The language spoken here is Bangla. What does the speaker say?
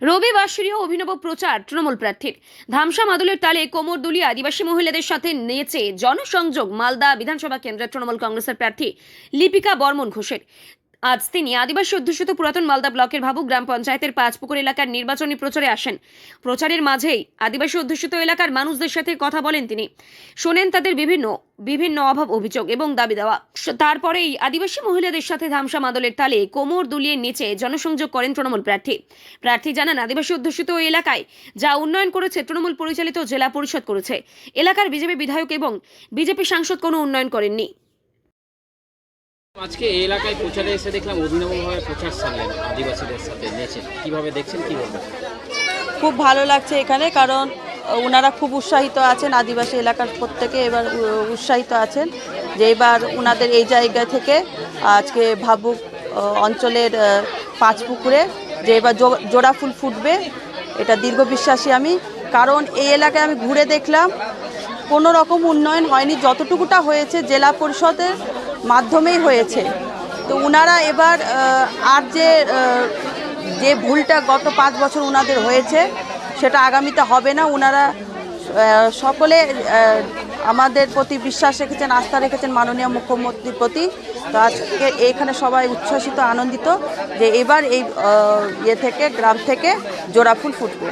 রবিবাসরীয় অভিনব প্রচার তৃণমূল প্রার্থীর। ধামসা মাদলের তালে কোমর দুলিয়ে আদিবাসী মহিলাদের সাথে নেচে জনসংযোগ মালদা বিধানসভা কেন্দ্রের তৃণমূল কংগ্রেসের প্রার্থী লিপিকা বর্মন ঘোষের। আজ তিনি আদিবাসী অধ্যুষিত পুরাতন মালদা ব্লকের ভাবুক গ্রাম পঞ্চায়েতের পাঁচপুকুর এলাকার নির্বাচনী প্রচারে আসেন। প্রচারের মাঝেই আদিবাসী অধ্যুষিত এলাকার মানুষদের সাথে কথা বলেন তিনি, শোনেন তাদের বিভিন্ন অভাব অভিযোগ এবং দাবি দেওয়া। তারপরেই আদিবাসী মহিলাদের সাথে ধামসা মাদলের তালে কোমর দুলিয়ে নেচে জনসংযোগ করেন তৃণমূল প্রার্থী জানান, আদিবাসী অধ্যুষিত এলাকায় যা উন্নয়ন করেছে তৃণমূল পরিচালিত জেলা পরিষদ করেছে। এলাকার বিজেপি বিধায়ক এবং বিজেপি সাংসদ কোনো উন্নয়ন করেননি। আজকে এই এলাকায় প্রচারে এসে দেখলাম অভিনবভাবে প্রচার সারলেন আদিবাসীদের সাথে নেচে, কিভাবে দেখছেন, কি বলবেন? খুব ভালো লাগছে এখানে, কারণ ওনারা খুব উৎসাহিত আছেন। আদিবাসী এলাকার প্রত্যেকে এবার উৎসাহিত আছেন যে এবার ওনাদের এই জায়গা থেকে আজকে ভাবুক অঞ্চলের পাঁচপুকুরে যে এবার জোড়া ফুল ফুটবে, এটা দীর্ঘ বিশ্বাসী আমি। কারণ এই এলাকায় আমি ঘুরে দেখলাম কোনো রকম উন্নয়ন হয়নি, যতটুকুটা হয়েছে জেলা পরিষদের মাধ্যমেই হয়েছে। তো ওনারা এবার আর যে ভুলটা গত 5 বছর ওনাদের হয়েছে সেটা আগামীতে হবে না। ওনারা সকলে আমাদের প্রতি বিশ্বাস রেখেছেন, আস্থা রেখেছেন মাননীয় মুখ্যমন্ত্রীর প্রতি। তো আজকে এখানে সবাই উচ্ছ্বসিত, আনন্দিত যে এবার এই থেকে গ্রাম থেকে জোড়া ফুল ফুটবে।